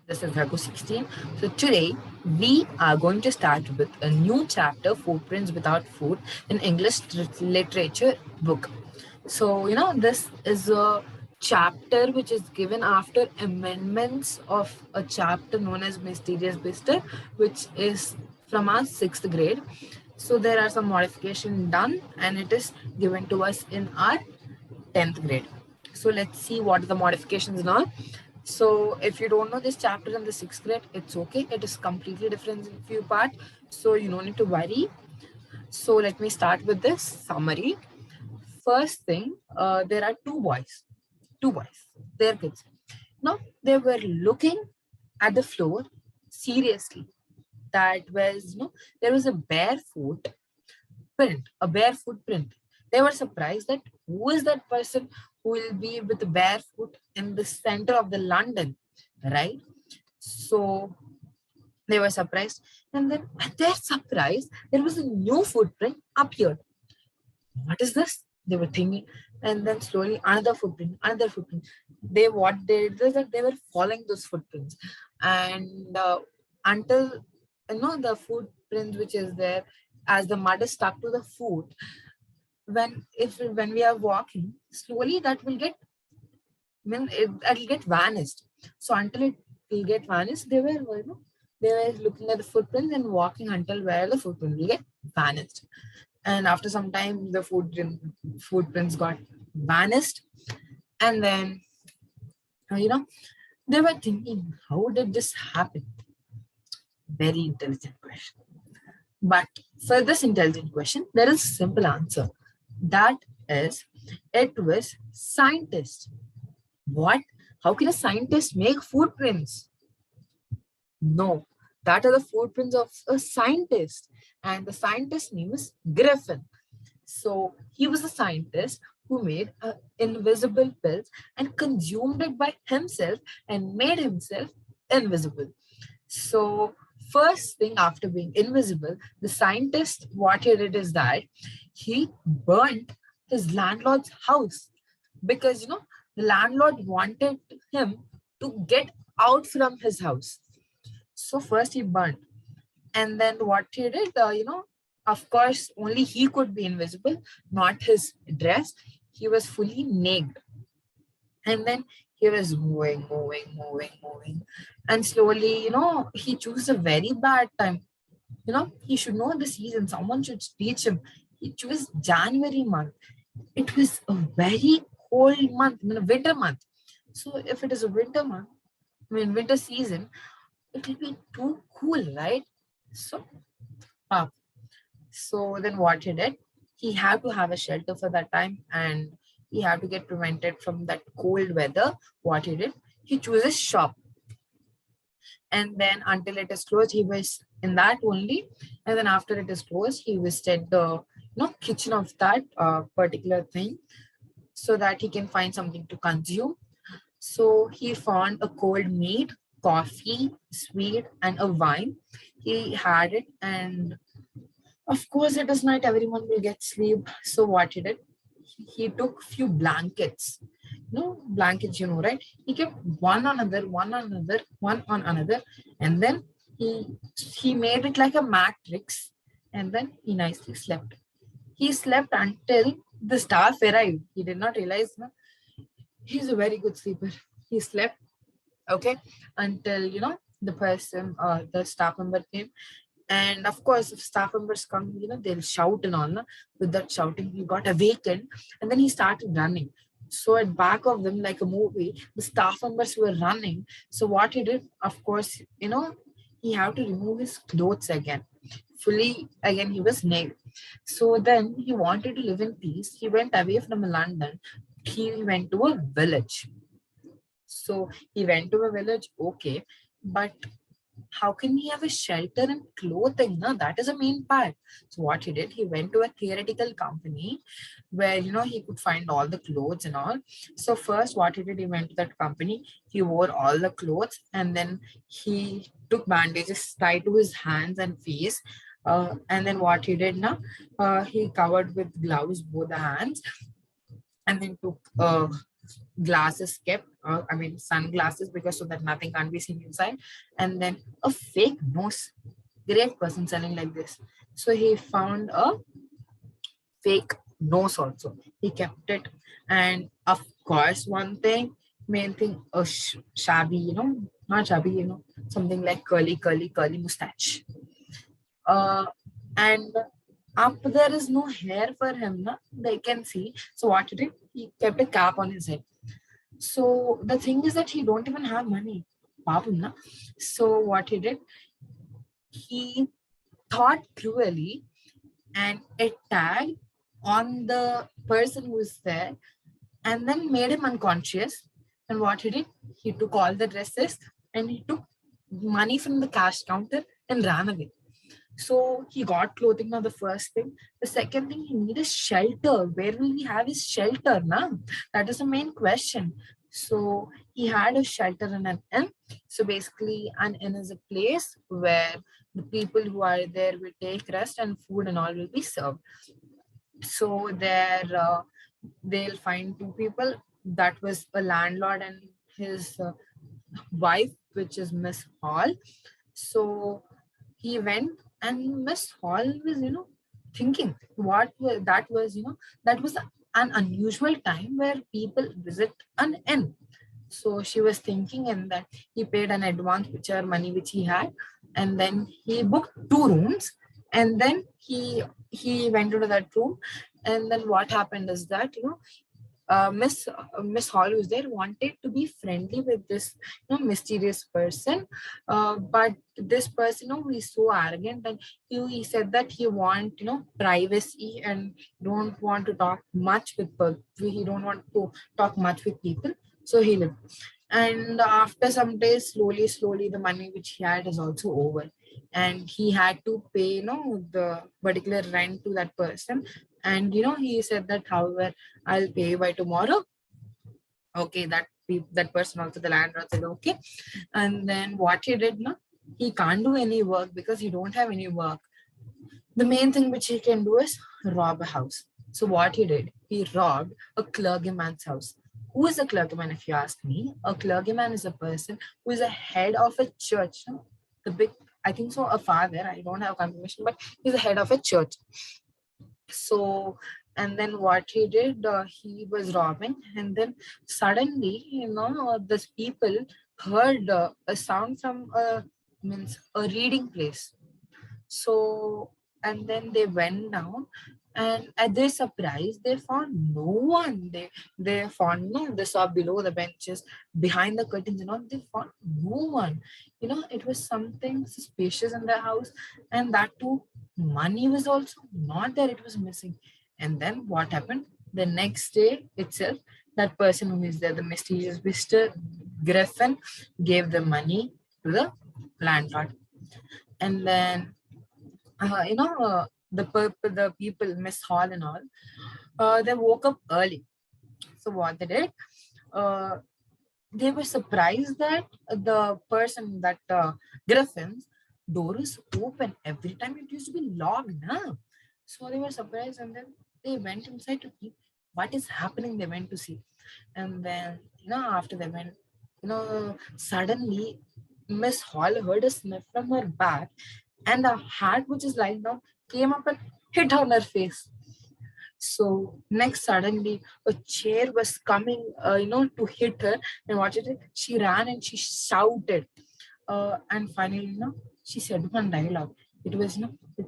This is RAGHU 16. So today we are going to start with a new chapter, Footprints Without Food, in English literature book. So this is a chapter which is given after amendments of a chapter known as Mysterious Visitor, which is from our 6th grade. So there are some modifications done and it is given to us in our 10th grade. So let's see what the modifications are. So if you don't know this chapter in the 6th grade, it's okay. It is completely different in few parts. So you don't need to worry. So let me start with this summary. First thing, there are two boys. They're kids. Now they were looking at the floor seriously. That was, there was a barefoot print, a bare footprint. They were surprised that who is that person who will be with the barefoot in the center of the London, right? So they were surprised, and then at their surprise, there was a new footprint appeared. What is this? They were thinking, and then slowly another footprint, another footprint. What they did is that they were following those footprints, and until the footprint which is there, as the mud is stuck to the foot, when we are walking slowly, that will get it'll get vanished. So until it will get vanished, they were looking at the footprints and walking until where the footprint will get vanished. And after some time, the footprints got vanished, and then they were thinking, how did this happen? Very intelligent question. But for this intelligent question, there is a simple answer. That is, it was scientists. What? How can a scientist make footprints? No, that are the footprints of a scientist. And the scientist's name is Griffin. So he was a scientist who made invisible pills and consumed it by himself and made himself invisible. So first thing after being invisible, the scientist, what he did is that he burnt his landlord's house because, the landlord wanted him to get out from his house. So first he burnt, and then what he did, of course, only he could be invisible, not his dress. He was fully naked. And then he was moving. And slowly, he chose a very bad time. He should know the season. Someone should teach him. He chose January month. It was a very cold month, a winter month. So if it is a winter month, winter season, it will be too cool, right? So then what he did, he had to have a shelter for that time, and he had to get prevented from that cold weather. What he did, he chose a shop. And then until it is closed, he was in that only. And then after it is closed, he visited the kitchen of that particular thing so that he can find something to consume. So he found a cold meat, coffee, sweet, and a wine. He had it, and of course, it is night, everyone will get sleep. So what he did, he took few blankets. Blankets, right? He kept one on another, and then he made it like a matrix, and then he nicely slept. He slept until the staff arrived. He did not realize, he's a very good sleeper. He slept, okay, until, the staff member came. And of course, if staff members come, they'll shout and all. With that shouting, he got awakened, and then he started running. So at back of them, like a movie, the staff members were running. So what he did, of course, he had to remove his clothes again. Fully again, he was naked. So then he wanted to live in peace. He went away from London. He went to a village. So he went to a village, okay, but how can he have a shelter and clothing? No, that is a main part. So what he did, he went to a theoretical company where, he could find all the clothes and all. So first what he did, he went to that company, he wore all the clothes, and then he took bandages tied to his hands and face. And then what he did now, he covered with gloves both the hands, and then took glasses kept, sunglasses, because so that nothing can't be seen inside, and then a fake nose. Great person selling like this. So he found a fake nose also. He kept it, and of course, one thing, main thing, a shabby, not shabby, something like curly mustache. And up there is no hair for him, na? They can see. So what he did, he kept a cap on his head. So the thing is that he don't even have money. Papum, na? So what he did, he thought cruelly and attacked on the person who is there, and then made him unconscious. And what he did, he took all the dresses and he took money from the cash counter and ran away. So he got clothing now, the first thing. The second thing, he needed shelter. Where will he have his shelter now? That is the main question. So he had a shelter in an inn. So basically, an inn is a place where the people who are there will take rest and food and all will be served. So there, they'll find two people. That was a landlord and his wife, which is Miss Hall. So he went, and Miss Hall was, thinking that was an unusual time where people visit an inn. So she was thinking, and that he paid an advance whichever money which he had, and then he booked two rooms, and then he went into that room, and then what happened is that Miss Hall was there, wanted to be friendly with this mysterious person, but this person, he's so arrogant, and he said that he want privacy and don't want to talk much with he don't want to talk much with people. So he left, and after some days, slowly the money which he had is also over, and he had to pay the particular rent to that person. And he said that, however, I'll pay you by tomorrow. Okay, that person also, the landlord, said okay. And then what he did, he can't do any work because he don't have any work. The main thing which he can do is rob a house. So what he did, he robbed a clergyman's house. Who is a clergyman, if you ask me? A clergyman is a person who is a head of a church. The big, I think so, a father. I don't have confirmation, but he's the head of a church. So, and then what he did, he was robbing, and then suddenly, these people heard a sound from a reading place. So, and then they went down, and at their surprise, they found no one. They found no. They saw below the benches, behind the curtains, they found no one. It was something suspicious in the house, and that too, money was also not there. It was missing. And then what happened? The next day itself, that person who is there, the mysterious visitor, Griffin, gave the money to the landlord, and then the people, Miss Hall and all, they woke up early. So what they did, they were surprised that the person, that Griffin's door is open. Every time it used to be locked now. So they were surprised, and then they went inside to see what is happening. They went to see, and then after they went, suddenly Miss Hall heard a sniff from her back, and a hat which is lying down came up and hit her on her face. So next, suddenly a chair was coming, to hit her, and what she did, she ran and she shouted, and finally, she said one dialogue. It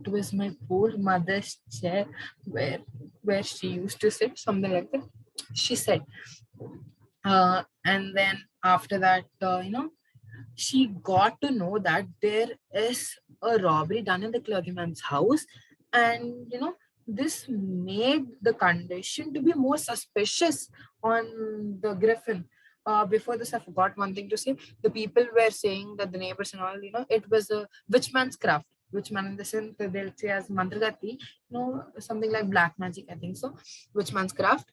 was my poor mother's chair where she used to sit, something like that. She said, and then after that, she got to know that there is a robbery done in the clergyman's house, and this made the condition to be more suspicious on the Griffin. Before this, I forgot one thing to say. The people were saying that the neighbors and all, it was a witchman's craft. Witchman in the sense that they'll say as mantragati, something like black magic, I think so. Witchman's craft.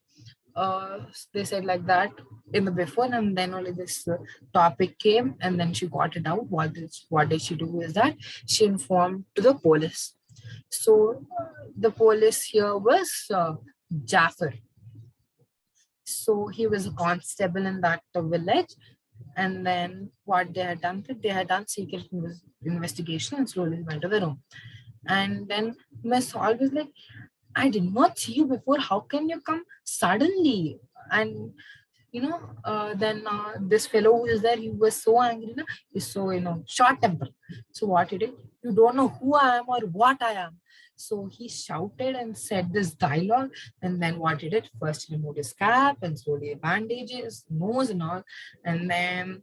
They said like that in the before, and then only this topic came, and then she got it out. What did she do is that she informed to the police. So the police here was Jaffer. So he was a constable in that village. And then what they had done, they had done secret investigation and slowly went to the room. And then Miss Hall was like, I did not see you before. How can you come suddenly? And then this fellow who is there, he was so angry, na? He's so, short temper. So what he did, you don't know who I am or what I am. So he shouted and said this dialogue. And then what he did, first he removed his cap and slowly bandages, nose and all. And then,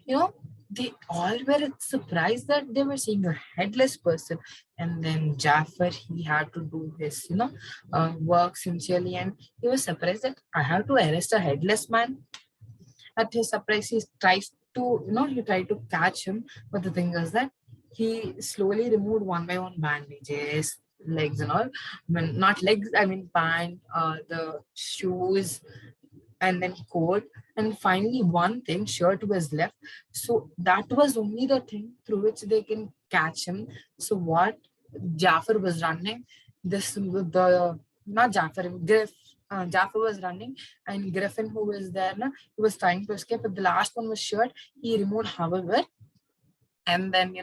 you know, they all were surprised that they were seeing a headless person. And then Jafar, he had to do his, work sincerely. And he was surprised that I have to arrest a headless man. At his surprise, he tries to, he tried to catch him. But the thing is that he slowly removed one by one bandages, legs and all. I mean, not legs, I mean pant, the shoes, and then coat, and finally one thing, shirt was left. So that was only the thing through which they can catch him. So what Jafar was running, this the not Jafar, Griff. Jafar was running, and Griffin, who was there, he was trying to escape. But the last one was shirt. He removed, however, and then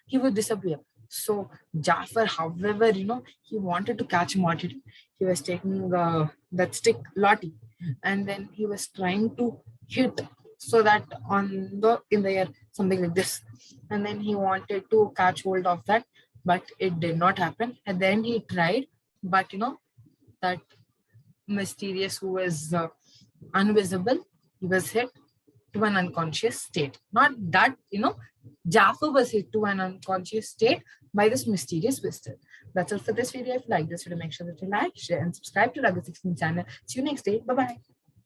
he would disappear. So Jafar, however, he wanted to catch him. What he did, he was taking that stick lottie, and then he was trying to hit so that on the in the air, something like this, and then he wanted to catch hold of that, but it did not happen. And then he tried, but that mysterious who was invisible, he was hit to an unconscious state. Not that, Jaffa was hit to an unconscious state by this mysterious visitor. That's all for this video. If you like this video, make sure that you like, share, and subscribe to RAGHU 16 channel. See you next day. Bye-bye.